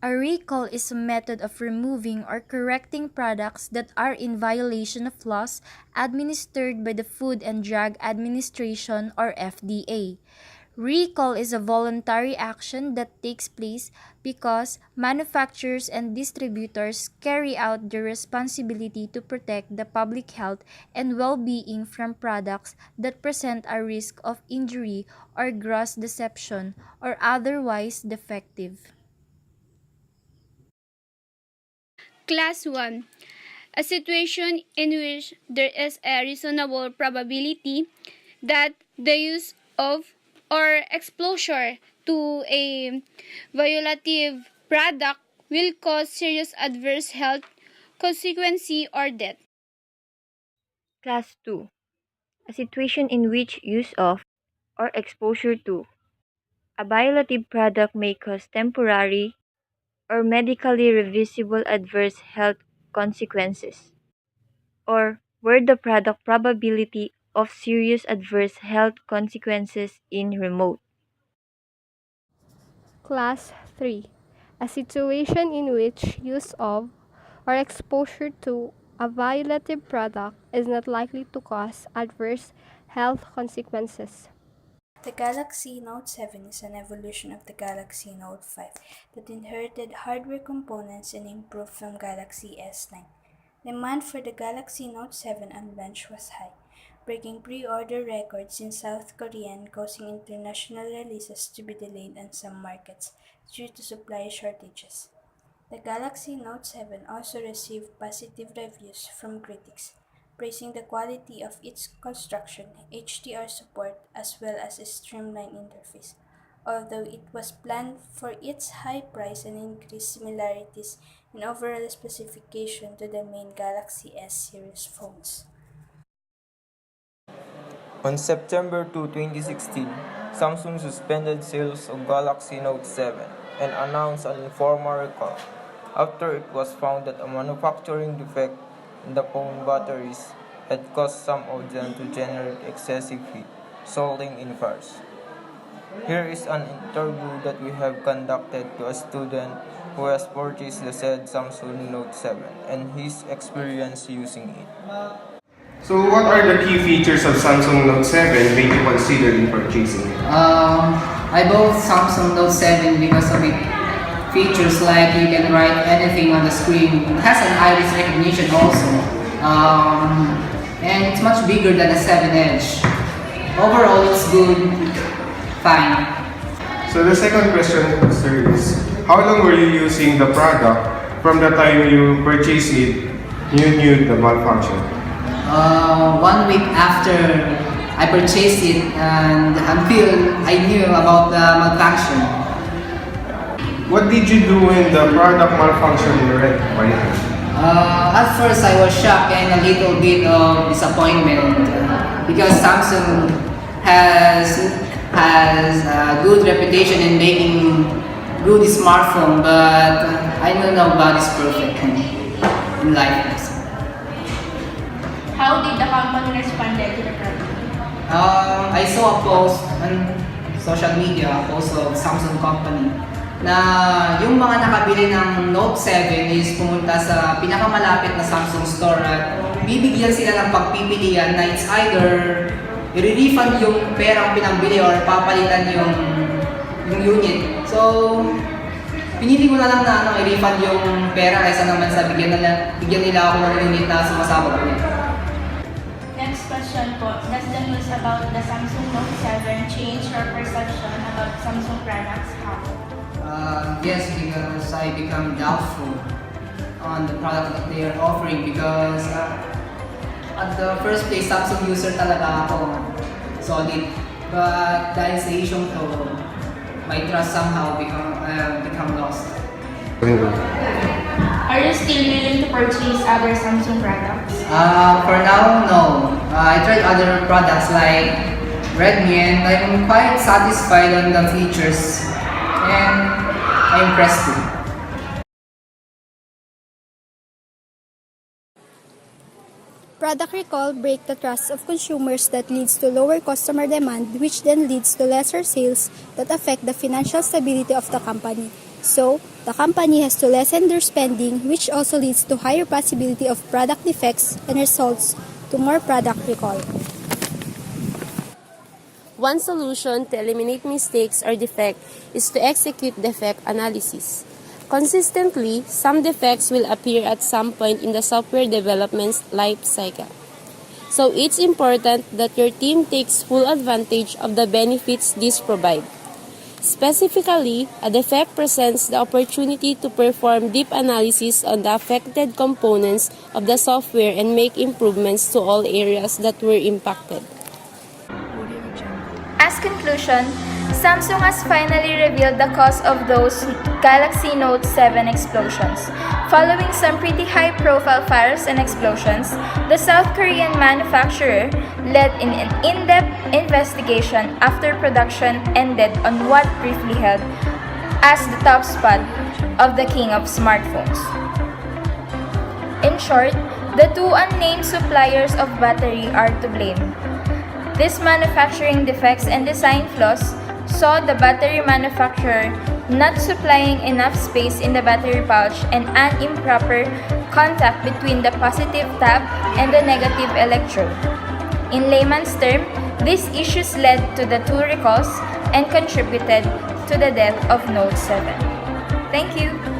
A recall is a method of removing or correcting products that are in violation of laws administered by the Food and Drug Administration or FDA. Recall is a voluntary action that takes place because manufacturers and distributors carry out their responsibility to protect the public health and well-being from products that present a risk of injury or gross deception or otherwise defective. Class 1. A situation in which there is a reasonable probability that the use of or exposure to a violative product will cause serious adverse health consequence or death. Class 2. A situation in which use of or exposure to a violative product may cause temporary or medically reversible adverse health consequences, or where the product probability of serious adverse health consequences in remote. Class 3. A situation in which use of or exposure to a violative product is not likely to cause adverse health consequences. The Galaxy Note 7 is an evolution of the Galaxy Note 5 that inherited hardware components and improved from Galaxy S9. Demand for the Galaxy Note 7 on launch was high, breaking pre-order records in South Korea and causing international releases to be delayed on some markets due to supply shortages. The Galaxy Note 7 also received positive reviews from critics, praising the quality of its construction, HDR support, as well as a streamlined interface. Although it was planned for its high price and increased similarities in overall specification to the main Galaxy S series phones. On September 2, 2016, Samsung suspended sales of Galaxy Note 7 and announced an informal recall after it was found that a manufacturing defect in the phone batteries had caused some of them to generate excessive heat, resulting in fires. Here is an interview that we have conducted to a student who has purchased the said Samsung Note 7 and his experience using it. So what are the key features of Samsung Note 7 made you consider in purchasing it? I bought Samsung Note 7 because of its features like you can write anything on the screen. It has an iris recognition also. And it's much bigger than a 7 Edge. Overall, it's good, fine. So the second question, sir, is how long were you using the product from the time you purchased it, you knew the malfunction? 1 week after I purchased it and until I knew about the malfunction. What did you do when the product malfunctioned in your end? Why? At first I was shocked and a little bit of disappointment because Samsung has a good reputation in making good smartphone, but I know nobody's perfect in life. How did the company respond to the problem? I saw a post on social media, a post of Samsung company, na yung mga nakabili ng Note 7 is pumunta sa pinakamalapit na Samsung store at bibigyan sila ng pagpipilian na it's either i-refund yung perang pinambili or papalitan yung unit. So, pinili ko na lang na i-refund yung pera kaysa naman sa bigyan nila ako ng unit na sumasabog ulit. Next question po, does the news about the Samsung Note 7 change your perception about Samsung products? How? Yes, because I become doubtful on the product that they are offering because at the first place, Samsung user talaga ako, solid. But dahil sa issue to, my trust somehow become lost. Are you still willing to purchase other Samsung products? For now, no. I tried other products like Redmi and I'm quite satisfied on the features and I'm impressed too. Product recall break the trust of consumers that leads to lower customer demand, which then leads to lesser sales that affect the financial stability of the company. So, the company has to lessen their spending, which also leads to higher possibility of product defects and results to more product recall. One solution to eliminate mistakes or defect is to execute defect analysis. Consistently, some defects will appear at some point in the software development's life cycle. So it's important that your team takes full advantage of the benefits this provides. Specifically, a defect presents the opportunity to perform deep analysis on the affected components of the software and make improvements to all areas that were impacted. As conclusion, Samsung has finally revealed the cause of those Galaxy Note 7 explosions. Following some pretty high-profile fires and explosions, the South Korean manufacturer led in an in-depth investigation after production ended on what briefly held as the top spot of the king of smartphones. In short, the two unnamed suppliers of battery are to blame. These manufacturing defects and design flaws saw the battery manufacturer not supplying enough space in the battery pouch and an improper contact between the positive tab and the negative electrode. In layman's term, these issues led to the two recalls and contributed to the death of Note 7. Thank you!